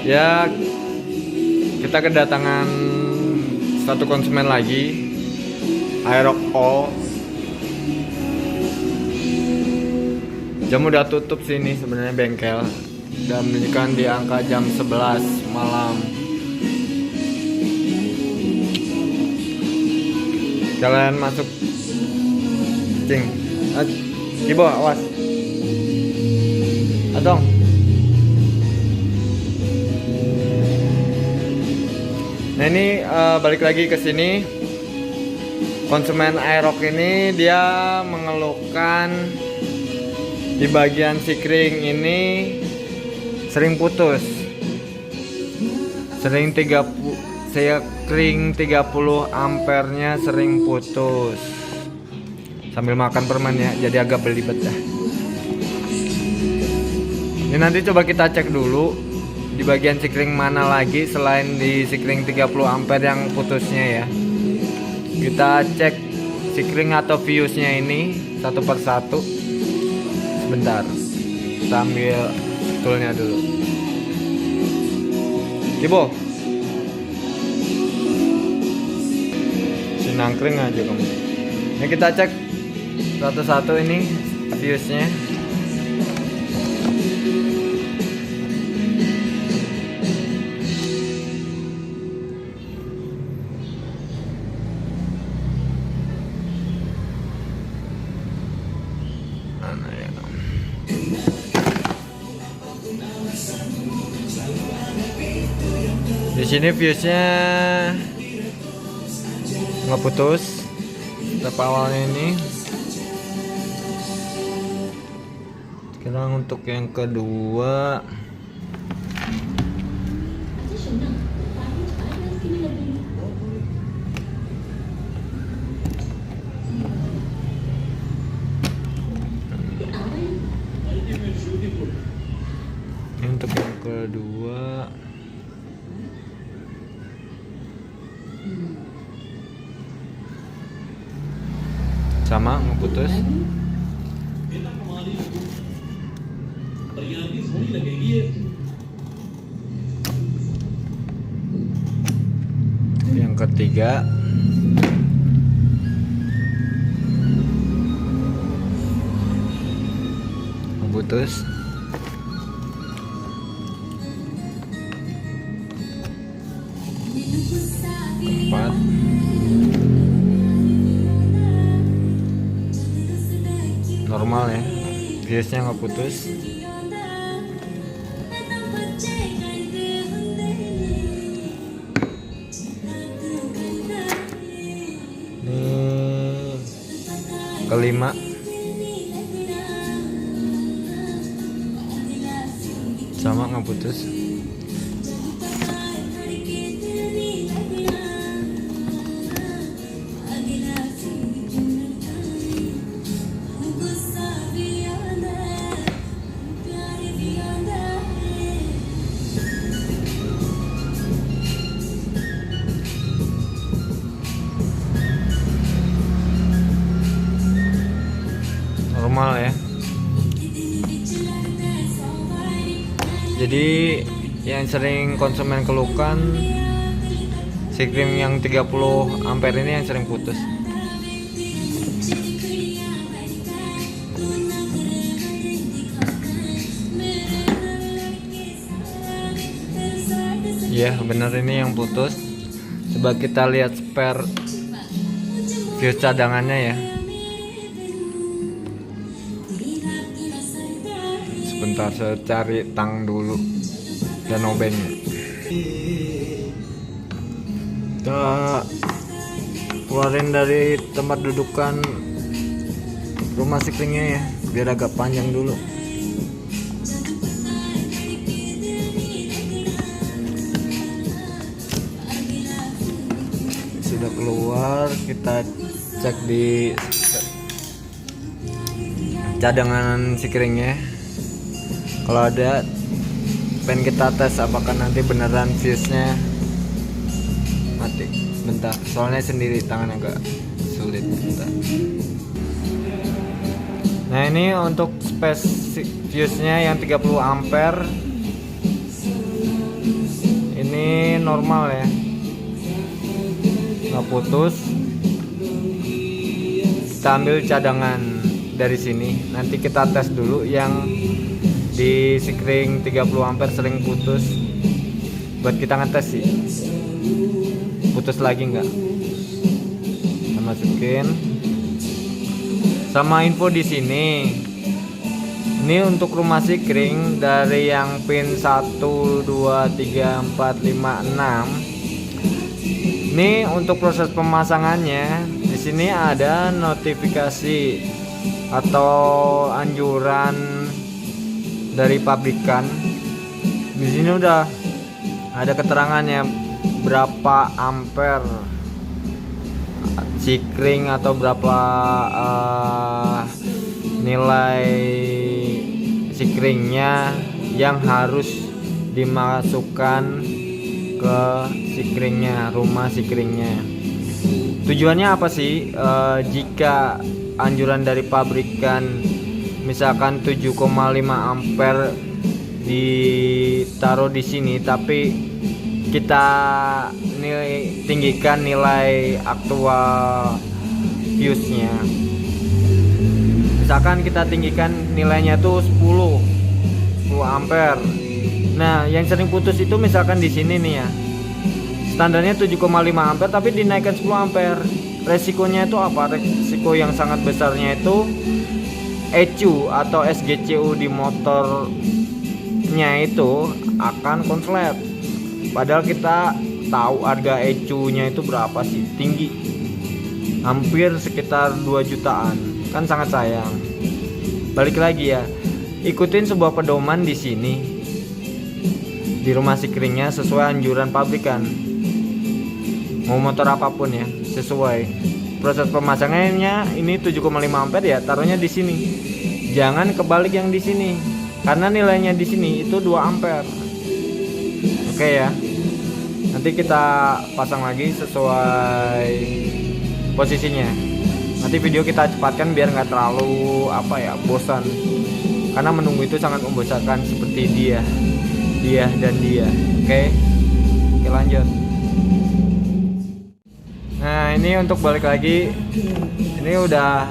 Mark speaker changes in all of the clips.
Speaker 1: Ya, kita kedatangan satu konsumen lagi, Aerox All. Jam udah tutup sini sebenarnya bengkel. Udah menunjukkan di angka jam 11 malam. Kalian masuk, cing. Kibo, awas. Atong. Nah ini balik lagi ke sini. Konsumen Aerox ini dia mengeluhkan di bagian sikring ini sering putus. Sikring 30 ampernya sering putus. Sambil makan permen ya, jadi agak belibet ya. Ini nanti coba kita cek dulu di bagian sikring mana lagi selain di sikring 30 ampere yang putusnya ya. Kita cek sikring atau fuse-nya ini satu persatu. Sebentar, kita ambil toolnya dulu. Kibo, sinangkring aja kamu. Ini kita cek satu-satu ini fuse-nya. Di sini fuse-nya nggak putus. Step awalnya ini. Sekarang untuk yang kedua. Ini untuk yang kedua. Sama ngeputus. Yang ketiga ngeputus. Keempat normal ya, fuse-nya nggak putus. Ini kelima sama nggak putus. Normal ya. Jadi yang sering konsumen keluhkan sikring yang 30 ampere ini yang sering putus. Ya benar, ini yang putus. Coba kita lihat spare fuse cadangannya ya. Sebentar, saya cari tang dulu dan obeng. Kita keluarin dari tempat dudukan rumah sikringnya ya, biar agak panjang dulu. Sudah keluar, kita cek di cadangan sikringnya. Kalau ada, pengen kita tes apakah nanti beneran fuse-nya mati. Bentar, soalnya sendiri tangan agak susah. sulit kita. Nah ini untuk space fuse-nya yang 30 ampere ini normal ya, nggak putus. Kita ambil cadangan dari sini, nanti kita tes dulu yang di sikring 30 ampere sering putus, buat kita ngetes sih putus lagi nggak. Kita masukin sama info di sini. Ini untuk rumah sikring dari yang pin 1 2 3 4 5 6. Ini untuk proses pemasangannya. Di sini ada notifikasi atau anjuran dari pabrikan. Di sini udah ada keterangannya berapa ampere sikring atau berapa nilai sikringnya yang harus dimasukkan ke sikringnya, rumah sikringnya. Tujuannya apa sih? Jika anjuran dari pabrikan misalkan 7,5 ampere ditaruh di sini, tapi kita tinggikan nilai aktual fuse-nya. Misalkan kita tinggikan nilainya tuh 10 ampere. Nah, yang sering putus itu misalkan di sini nih ya. Standarnya 7,5 ampere tapi dinaikkan 10 ampere. Resikonya itu apa? Resiko yang sangat besarnya itu ECU atau SGCU di motornya itu akan konslet. Padahal kita tahu harga ECU-nya itu berapa sih? Tinggi. Hampir sekitar 2 jutaan. Kan sangat sayang. Balik lagi ya. Ikutin sebuah pedoman di sini. Di rumah sikringnya sesuai anjuran pabrikan. Mau motor apapun ya, sesuai. Proses pemasangannya ini 7,5 ampere ya, taruhnya di sini. Jangan kebalik yang di sini. Karena nilainya di sini itu 2 ampere. Oke ya. Nanti kita pasang lagi sesuai posisinya. Nanti video kita cepatkan biar nggak terlalu bosan. Karena menunggu itu sangat membosankan seperti dia dan dia. Oke lanjut. Nah ini untuk balik lagi, ini udah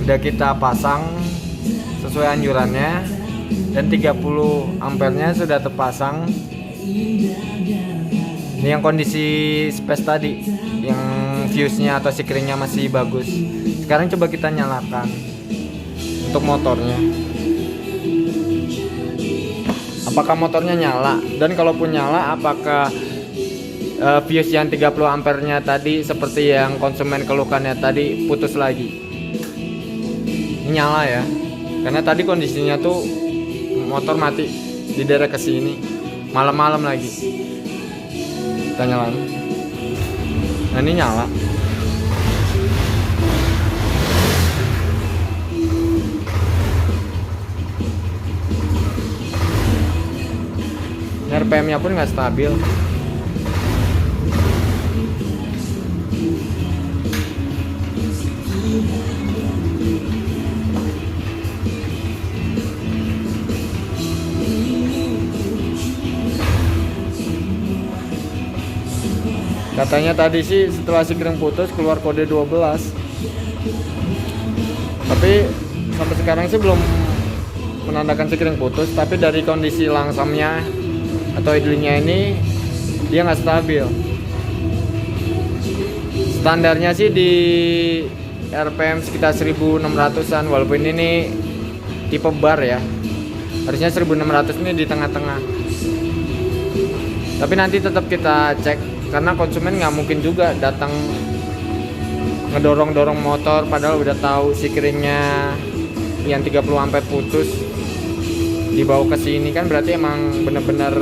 Speaker 1: kita pasang sesuai anjurannya dan 30 ampernya sudah terpasang. Ini yang kondisi space tadi, yang fuse-nya atau sikringnya masih bagus. Sekarang coba kita nyalakan untuk motornya. Apakah motornya nyala? Dan kalaupun nyala, apakah fuse yang 30 ampernya tadi seperti yang konsumen keluhkannya tadi putus lagi? Ini nyala ya. Karena tadi kondisinya tuh motor mati di daerah kesini, malam-malam lagi. Kita nyalain. Nah ini nyala. RPM-nya pun nggak stabil. Katanya tadi sih setelah sikring putus keluar kode 12. Tapi sampai sekarang sih belum menandakan sikring putus. Tapi dari kondisi langsamnya atau idlingnya ini dia nggak stabil. Standarnya sih di RPM sekitar 1600-an, walaupun ini tipe bar ya. Harusnya 1600 ini di tengah-tengah. Tapi nanti tetap kita cek. Karena konsumen nggak mungkin juga datang ngedorong-dorong motor padahal udah tahu sikringnya yang 30 ampere putus dibawa ke sini, kan berarti emang bener-bener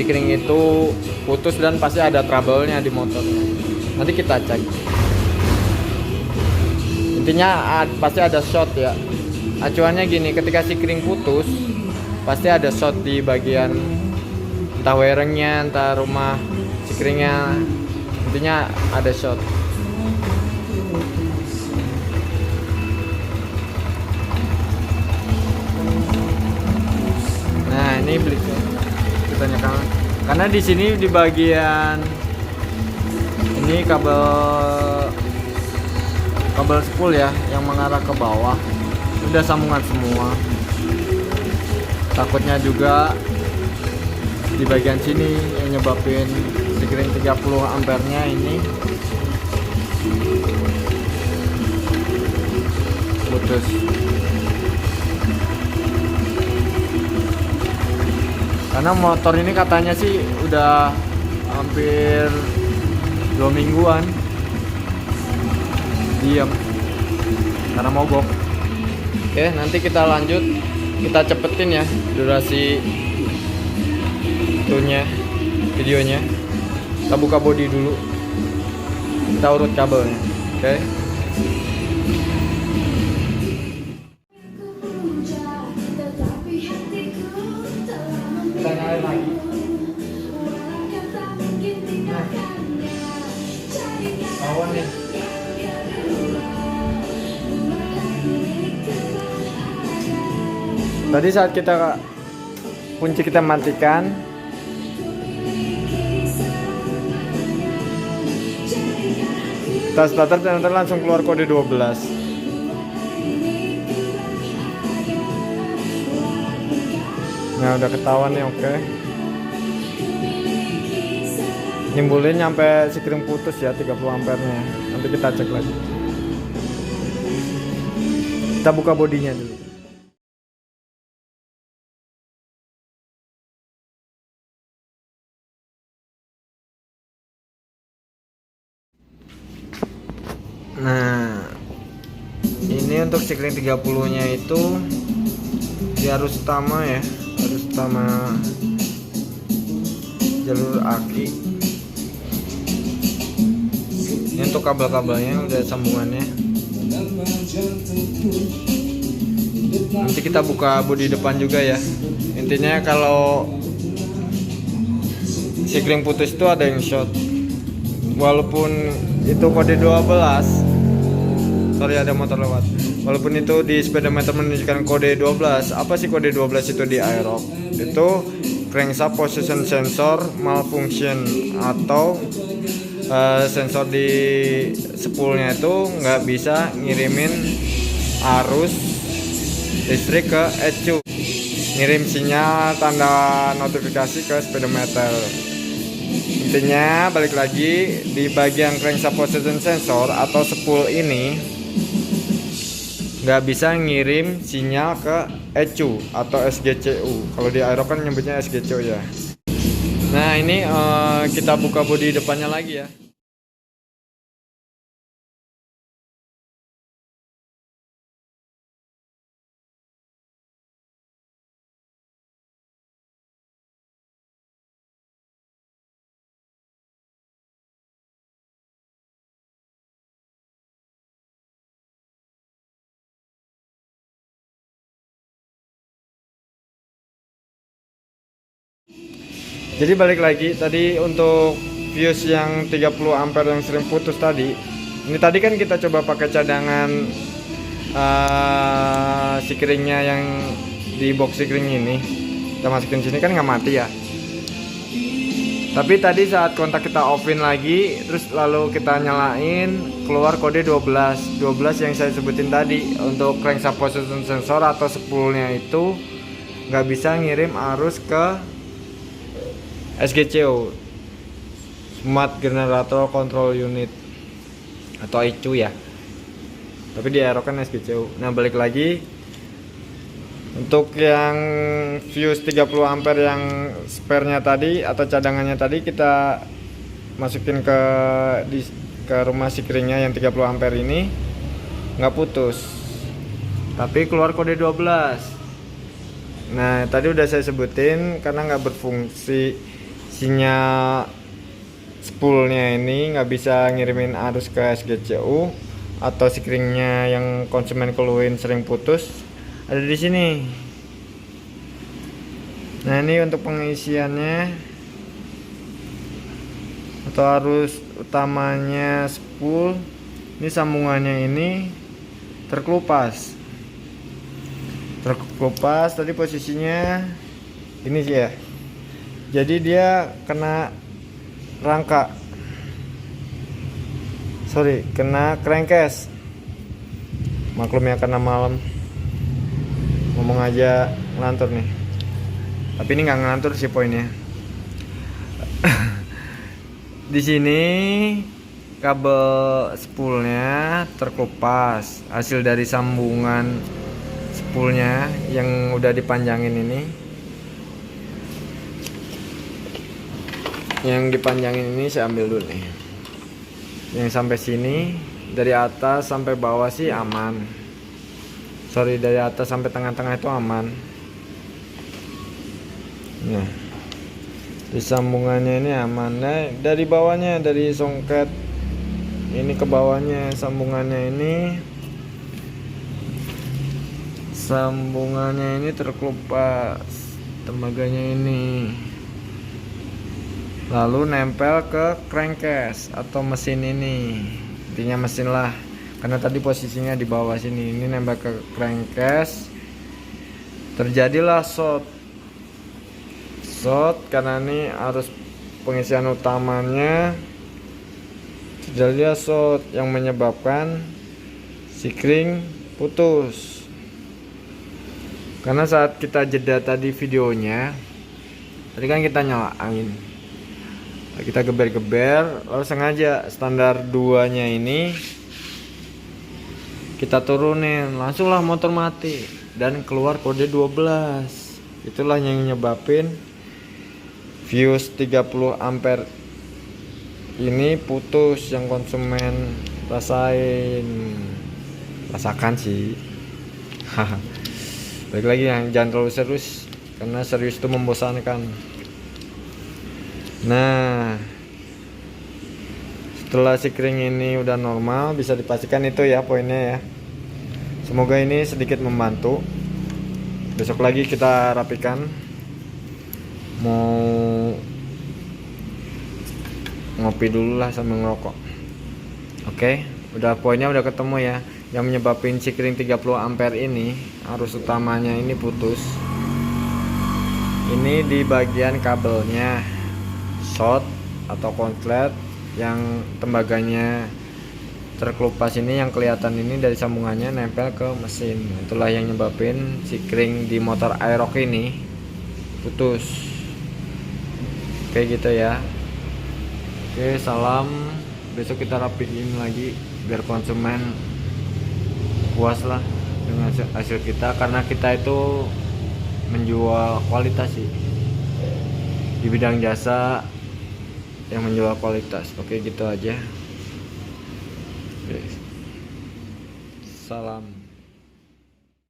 Speaker 1: sikring itu putus dan pasti ada trouble-nya di motornya. Nanti kita cek. Intinya pasti ada short ya. Acuannya gini, ketika sikring putus pasti ada short di bagian entah wiringnya, entah rumah sikringnya. intinya ada short. Nah ini beli kita nyalakan karena di sini di bagian ini kabel spool ya yang mengarah ke bawah udah sambungan semua. Takutnya juga di bagian sini yang nyebabin sekring 30 ampernya ini putus. Karena motor ini katanya sih udah hampir 2 mingguan diam karena mogok. Oke, nanti kita lanjut, kita cepetin ya durasi itunya, videonya. Kita buka bodi dulu, kita urut kabelnya. Oke. Kita nyalain lagi. Nah, kawan nih. Tadi saat kita kunci kita matikan, kita starter dan langsung keluar kode 12. Nah udah ketahuan nih, oke. Nimbulin sampai sekring putus ya 30 ampernya. Nanti kita cek lagi. Kita buka bodinya dulu. Nah, ini untuk sekring 30-nya itu di arus utama ya, arus utama jalur aki. Ini untuk kabel-kabelnya udah sambungannya. Nanti kita buka bodi depan juga ya. Intinya kalau sekring putus itu ada yang short. Walaupun itu kode 12, sorry ada motor lewat. Walaupun itu di speedometer menunjukkan kode 12, apa sih kode 12 itu di aerob? Itu crankshaft position sensor malfunction atau sensor di spoolnya itu nggak bisa ngirimin arus listrik ke ECU, ngirim sinyal tanda notifikasi ke speedometer. Intinya balik lagi di bagian crankshaft position sensor atau spool ini nggak bisa ngirim sinyal ke ECU atau SGCU. Kalau di aero kan nyebutnya SGCU ya. Nah ini kita buka bodi depannya lagi ya. Jadi balik lagi tadi untuk fuse yang 30 ampere yang sering putus tadi. Ini tadi kan kita coba pakai cadangan sikringnya yang di box sikring ini. Kita masukin sini kan nggak mati ya. Tapi tadi saat kontak kita offin lagi, terus lalu kita nyalain, keluar kode 12. 12 yang saya sebutin tadi untuk crankshaft position sensor atau spoolnya itu nggak bisa ngirim arus ke SGCU, Smart Generator Control Unit atau ECU ya. Tapi di aero kan SGCU. Nah balik lagi untuk yang fuse 30 ampere yang spare-nya tadi atau cadangannya tadi kita masukin ke rumah sikringnya yang 30 ampere ini, nggak putus. Tapi keluar kode 12. Nah tadi udah saya sebutin karena nggak berfungsi sinyal spoolnya ini nggak bisa ngirimin arus ke SGCU atau sikringnya yang konsumen keluhin sering putus ada di sini. Nah ini untuk pengisiannya atau arus utamanya spool. Ini sambungannya ini terkelupas tadi posisinya ini sih ya, jadi dia kena kena crankcase. Maklum ya, karena malam ngomong aja ngelantur nih, tapi ini nggak ngelantur sih poinnya. Di sini kabel spoolnya terkelupas, hasil dari sambungan spoolnya yang udah dipanjangin ini. Yang dipanjangin ini saya ambil dulu nih. Yang sampai sini dari atas sampai bawah sih aman. Dari atas sampai tengah-tengah itu aman. Nah, di sambungannya ini aman. Nah, dari bawahnya, dari songket ini ke bawahnya sambungannya ini terkelupas tembaganya ini, lalu nempel ke crankcase atau mesin ini, intinya mesin lah, karena tadi posisinya di bawah sini. Ini nempel ke crankcase, terjadilah short karena ini arus pengisian utamanya terjadi short yang menyebabkan sikring putus. Karena saat kita jeda tadi videonya, tadi kan kita nyalain, kita geber-geber, lalu sengaja standar 2 nya ini kita turunin, langsunglah motor mati dan keluar kode 12. Itulah yang nyebabin fuse 30 ampere ini putus, yang konsumen rasakan sih. Balik lagi, yang jangan terlalu serius, karena serius itu membosankan. Nah, setelah sikring ini udah normal, bisa dipastikan itu ya poinnya ya. Semoga ini sedikit membantu. Besok lagi kita rapikan. Mau ngopi dulu lah sambil ngerokok. Oke, udah poinnya udah ketemu ya. Yang menyebabkan sikring 30 ampere ini, arus utamanya ini putus. Ini di bagian kabelnya short atau konslet, yang tembaganya terkelupas ini, yang kelihatan ini dari sambungannya nempel ke mesin. Itulah yang nyebabin sikring di motor Aerox ini putus. Oke gitu ya. Oke, salam. Besok kita rapiin lagi biar konsumen puas lah dengan hasil kita, karena kita itu menjual kualitas sih di bidang jasa, yang menjual kualitas. Oke gitu aja. Oke. Salam.